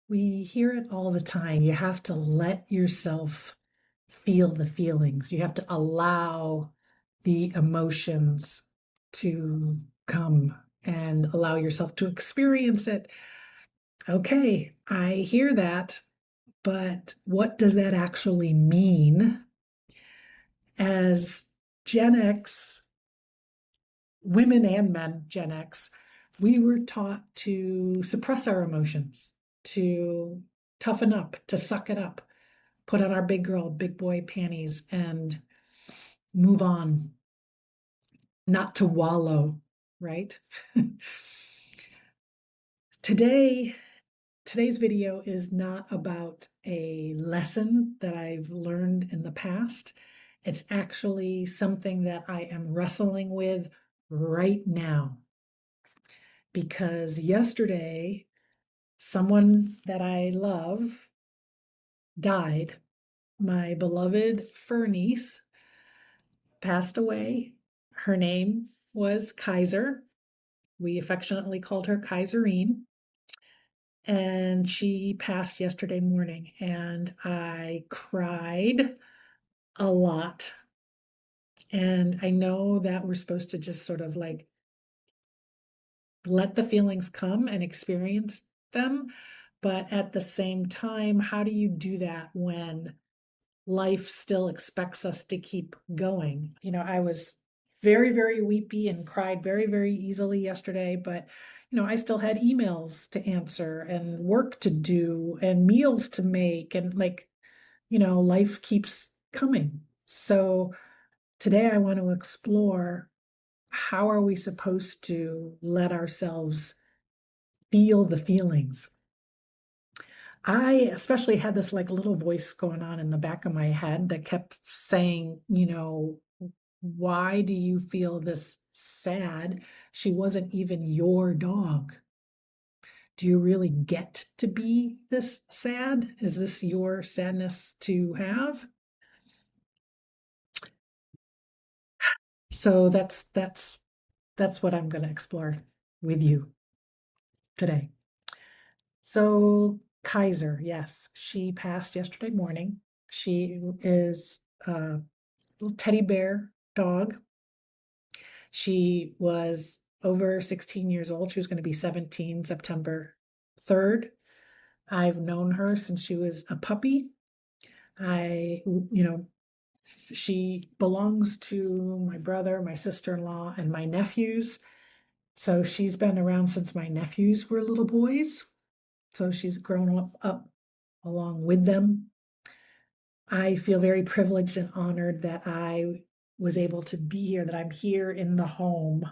We hear it all the time. You have to let yourself feel the feelings. You have to allow the emotions to come and allow yourself to experience it. Okay, I hear that, but what does that actually mean? As Gen X, women and men, Gen X, we were taught to suppress our emotions, to toughen up, to suck it up, put on our big girl, big boy panties and move on, not to wallow, right? Today, today's video is not about a lesson that I've learned in the past. It's actually something that I am wrestling with right now. Because yesterday, someone that I love died. My beloved fur niece passed away. Her name was Kaiser. We affectionately called her Kaiserine. And she passed yesterday morning, and I cried a lot. And I know that we're supposed to just sort of like let the feelings come and experience them. But at the same time, how do you do that when life still expects us to keep going? I was very, very weepy and cried very, very easily yesterday, but I still had emails to answer and work to do and meals to make, and life keeps coming. So today I want to explore, how are we supposed to let ourselves feel the feelings? I especially had this like little voice going on in the back of my head that kept saying, why do you feel this sad? She wasn't even your dog. Do you really get to be this sad? Is this your sadness to have? So that's what I'm going to explore with you today. So Kaiser, yes, she passed yesterday morning. She is a little teddy bear dog. She was over 16 years old. She was going to be 17 September 3rd. I've known her since she was a puppy. She belongs to my brother, my sister-in-law, and my nephews. So she's been around since my nephews were little boys. So she's grown up along with them. I feel very privileged and honored that I was able to be here, that I'm here in the home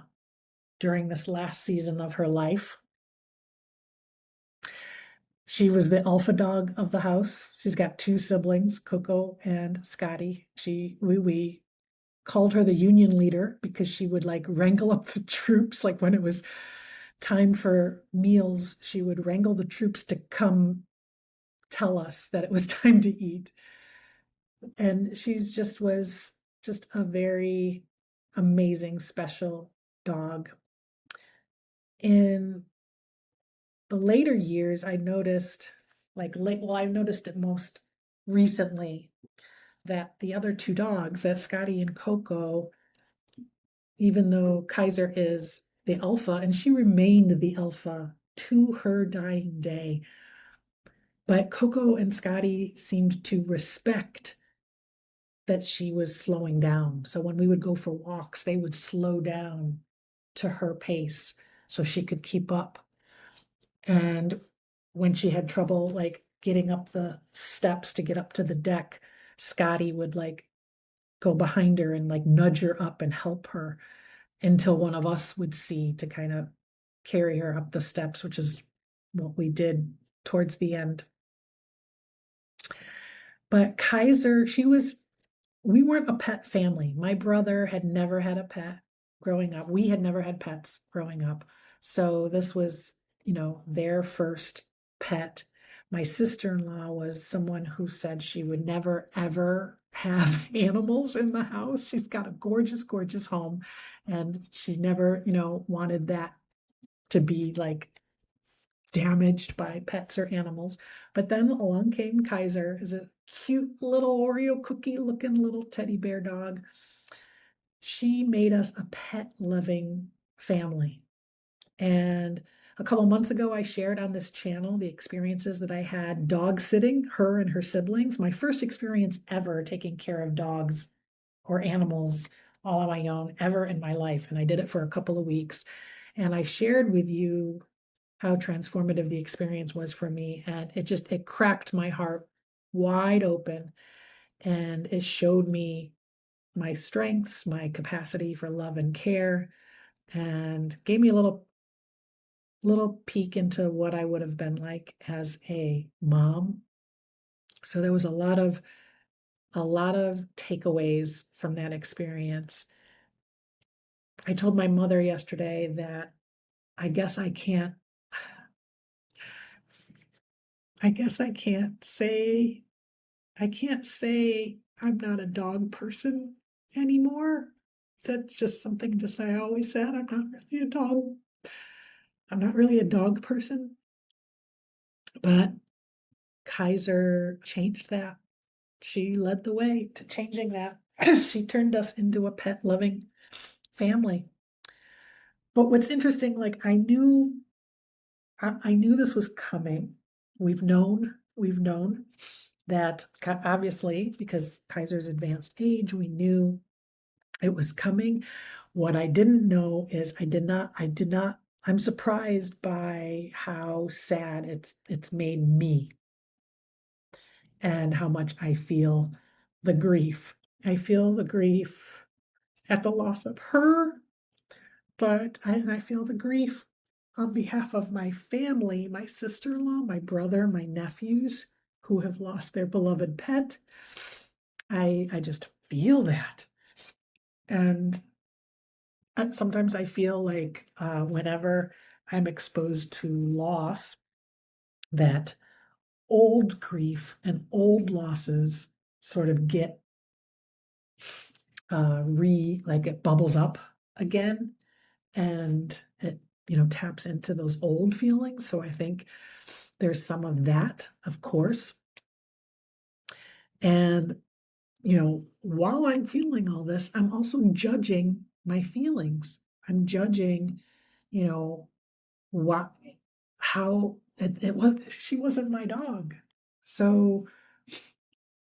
during this last season of her life. She was the alpha dog of the house. She's got two siblings, Coco and Scotty. We called her the union leader because she would like wrangle up the troops. Like when it was time for meals, she would wrangle the troops to come tell us that it was time to eat. And was just a very amazing, special dog. In the later years, I noticed, I've noticed it most recently, that the other two dogs, that Scotty and Coco, even though Kaiser is the alpha, and she remained the alpha to her dying day, but Coco and Scotty seemed to respect that she was slowing down. So when we would go for walks, they would slow down to her pace so she could keep up. And when she had trouble like getting up the steps to get up to the deck, Scotty would like go behind her and like nudge her up and help her until one of us would see to kind of carry her up the steps, which is what we did towards the end. But Kaiser, we weren't a pet family. My brother had never had a pet growing up. We had never had pets growing up. So this was, their first pet. My sister-in-law was someone who said she would never, ever have animals in the house. She's got a gorgeous, gorgeous home, and she never, wanted that to be like damaged by pets or animals. But then along came Kaiser, is a cute little Oreo cookie looking little teddy bear dog. She made us a pet loving family. And a couple months ago, I shared on this channel the experiences that I had dog sitting her and her siblings. My first experience ever taking care of dogs or animals all on my own ever in my life. And I did it for a couple of weeks. And I shared with you how transformative the experience was for me. And it cracked my heart wide open. And it showed me my strengths, my capacity for love and care, and gave me a little peek into what I would have been like as a mom. So there was a lot of takeaways from that experience. I told my mother yesterday that I guess I can't I guess I can't say I'm not a dog person anymore. That's just something just I always said. I'm not really a dog person, but Kaiser changed that. She led the way to changing that. She turned us into a pet loving family. But what's interesting, like I knew this was coming. We've known that obviously because Kaiser's advanced age, we knew it was coming. What I didn't know is I'm surprised by how sad it's made me and how much I feel the grief. I feel the grief at the loss of her, but I feel the grief on behalf of my family, my sister-in-law, my brother, my nephews who have lost their beloved pet. I just feel that. And sometimes I feel like whenever I'm exposed to loss, that old grief and old losses sort of get like it bubbles up again and it taps into those old feelings. So I think there's some of that, of course. And while I'm feeling all this, I'm also judging my feelings. I'm judging, you know, what how it was she wasn't my dog. So,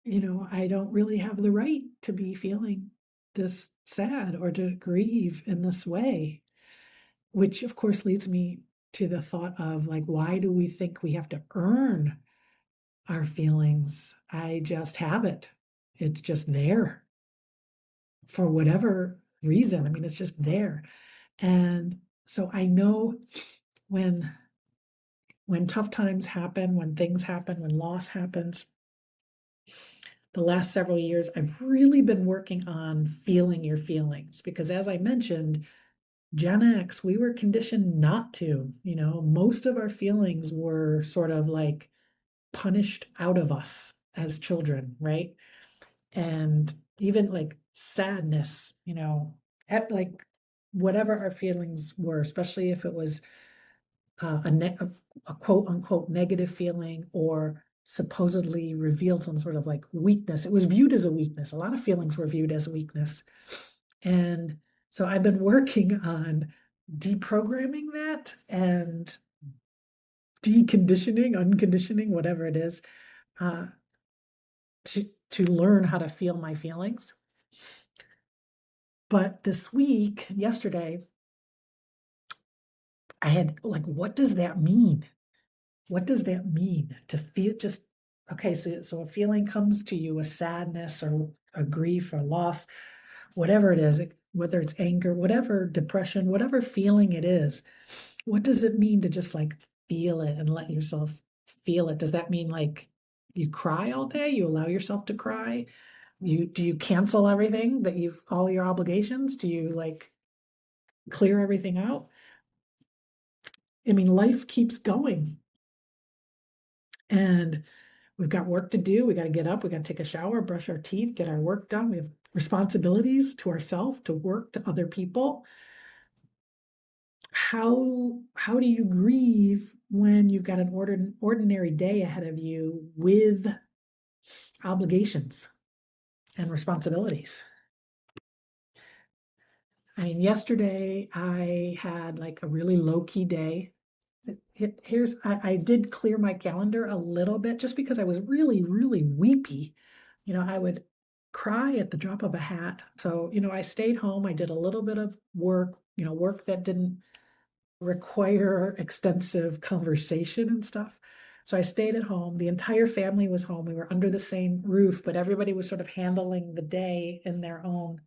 I don't really have the right to be feeling this sad or to grieve in this way, which of course leads me to the thought of like, why do we think we have to earn our feelings? I just have it. It's just there for whatever reason. I mean, it's just there. And so I know when tough times happen, when things happen, when loss happens, the last several years, I've really been working on feeling your feelings because, as I mentioned, Gen X, we were conditioned not to. Most of our feelings were sort of like punished out of us as children, right? And even like sadness, at like whatever our feelings were, especially if it was a quote unquote negative feeling or supposedly revealed some sort of like weakness. It was viewed as a weakness. A lot of feelings were viewed as a weakness. And so I've been working on deprogramming that and deconditioning, unconditioning, whatever it is, uh, to learn how to feel my feelings. But this week, yesterday, I had like, what does that mean? What does that mean to feel just okay? So a feeling comes to you, a sadness or a grief or loss, whatever it is, whether it's anger, whatever depression, whatever feeling it is. What does it mean to just like feel it and let yourself feel it? Does that mean like you cry all day? You allow yourself to cry? Do you cancel everything that all your obligations? Do you like clear everything out? I mean, life keeps going. And we've got work to do. We got to get up. We got to take a shower, brush our teeth, get our work done. We have responsibilities to ourselves, to work, to other people. how do you grieve when you've got an ordinary day ahead of you with obligations and responsibilities? I mean, yesterday I had like a really low key day. I did clear my calendar a little bit just because I was really, really weepy. I would cry at the drop of a hat. So, I stayed home. I did a little bit of work, work that didn't require extensive conversation and stuff. So I stayed at home. The entire family was home. We were under the same roof, but everybody was sort of handling the day in their own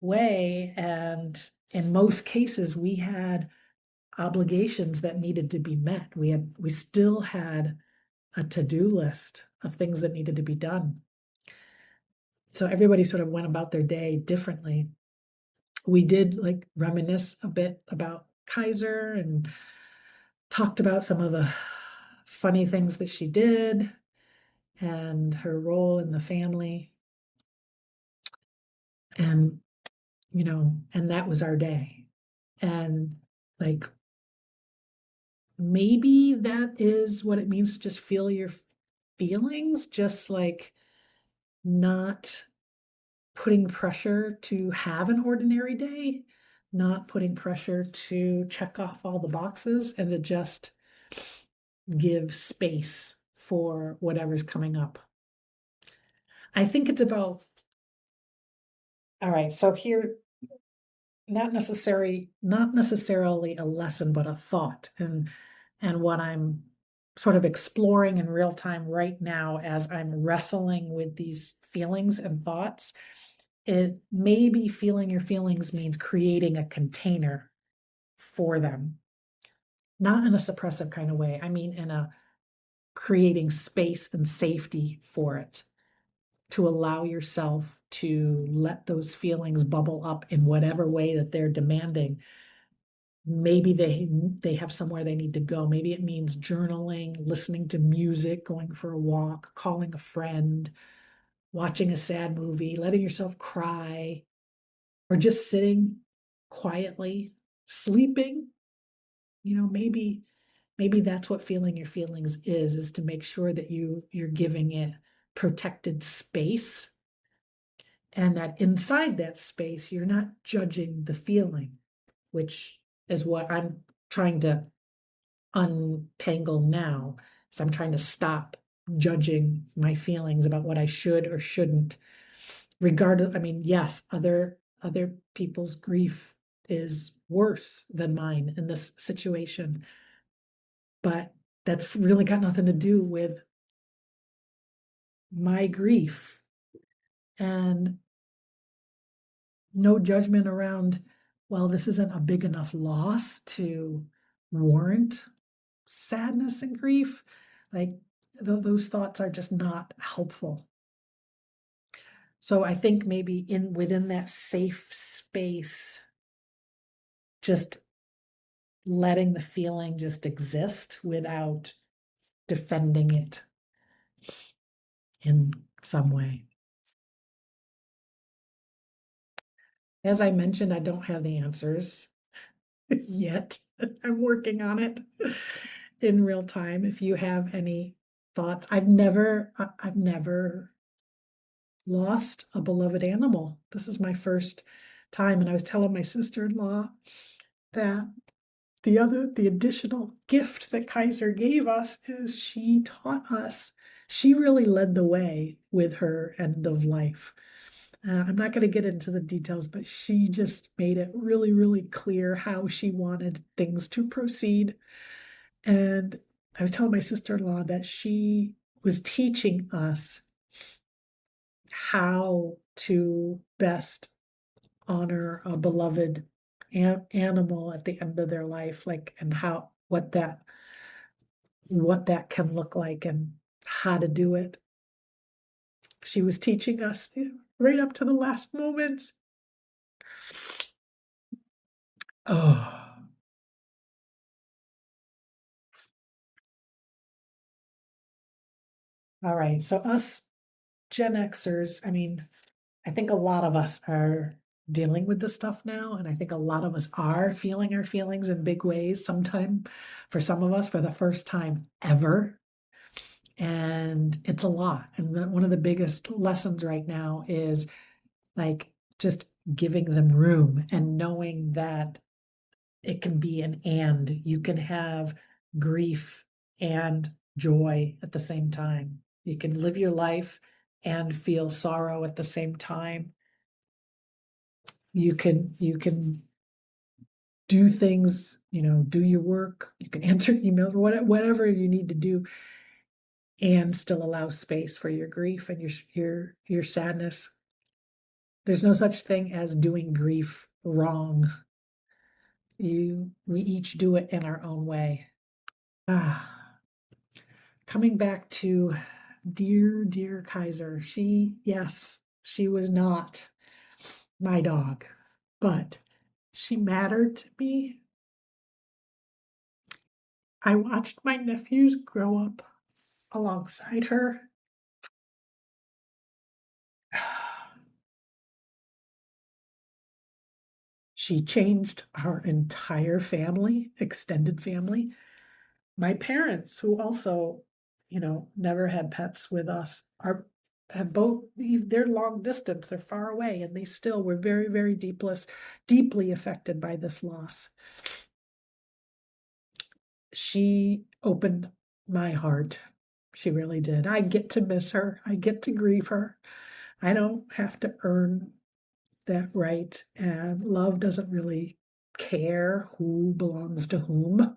way. And in most cases, we had obligations that needed to be met. We still had a to-do list of things that needed to be done. So everybody sort of went about their day differently. We did like reminisce a bit about Kaiser and talked about some of the funny things that she did and her role in the family. And, and that was our day. And like, maybe that is what it means to just feel your feelings, just like not putting pressure to have an ordinary day, not putting pressure to check off all the boxes, and to just give space for whatever's coming up. I think it's about, all right, so here, not necessarily a lesson, but a thought, and what I'm sort of exploring in real time right now as I'm wrestling with these feelings and thoughts. It maybe feeling your feelings means creating a container for them, not in a suppressive kind of way. I mean, in a creating space and safety for it, to allow yourself to let those feelings bubble up in whatever way that they're demanding. Maybe they have somewhere they need to go. Maybe it means journaling, listening to music, going for a walk, calling a friend, watching a sad movie, letting yourself cry, or just sitting quietly, sleeping. Maybe that's what feeling your feelings is to make sure that you're giving it protected space, and that inside that space you're not judging the feeling, which is what I'm trying to untangle now. So I'm trying to stop judging my feelings about what I should or shouldn't. Regardless, I mean, yes, other people's grief is worse than mine in this situation, but that's really got nothing to do with my grief, and no judgment around, well, this isn't a big enough loss to warrant sadness and grief. Like, those thoughts are just not helpful. So I think maybe within that safe space, just letting the feeling just exist without defending it in some way. As I mentioned, I don't have the answers yet. I'm working on it in real time. If you have any thoughts, I've never lost a beloved animal. This is my first time, and I was telling my sister-in-law that the additional gift that Kaiser gave us is she taught us, she really led the way with her end of life. I'm not going to get into the details, but she just made it really, really clear how she wanted things to proceed. And I was telling my sister-in-law that she was teaching us how to best honor a beloved animal at the end of their life, like, and how what that can look like and how to do it. She was teaching us right up to the last moments. Oh, all right. So us Gen Xers, I mean, I think a lot of us are dealing with this stuff now. And I think a lot of us are feeling our feelings in big ways sometime, for some of us, for the first time ever. And it's a lot. And one of the biggest lessons right now is like just giving them room and knowing that it can be an and. You can have grief and joy at the same time. You can live your life and feel sorrow at the same time. You can do things, do your work, you can answer emails, whatever you need to do, and still allow space for your grief and your sadness. There's no such thing as doing grief wrong. We each do it in our own way. Ah, coming back to dear Kaiser, yes, she was not my dog, but she mattered to me. I watched my nephews grow up alongside her. She changed our entire family, extended family. My parents, who also, never had pets with us, have both, they're long distance, they're far away, and they still were very, very deeply affected by this loss. She opened my heart. She really did. I get to miss her. I get to grieve her. I don't have to earn that right. And love doesn't really care who belongs to whom.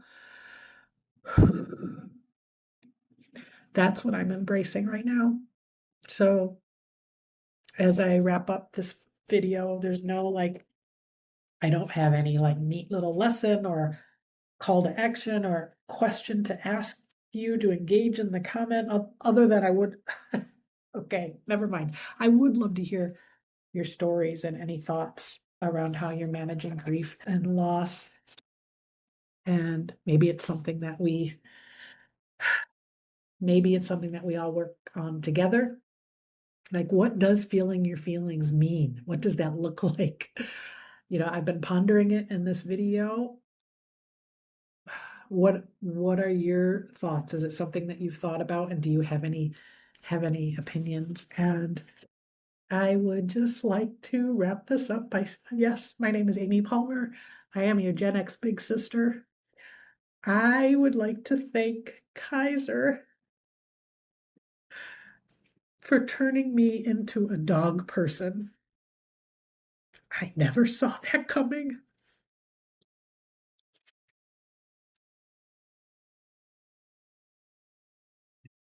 That's what I'm embracing right now. So as I wrap up this video, there's no I don't have any neat little lesson or call to action or question to ask you to engage in the comment other than I would. Okay, never mind. I would love to hear your stories and any thoughts around how you're managing grief and loss. And maybe it's something that we all work on together. Like, what does feeling your feelings mean? What does that look like? I've been pondering it in this video. What are your thoughts? Is it something that you've thought about, and do you have any opinions? And I would just like to wrap this up by, yes, my name is Amy Palmer. I am your Gen X big sister. I would like to thank Kaiser for turning me into a dog person. I never saw that coming.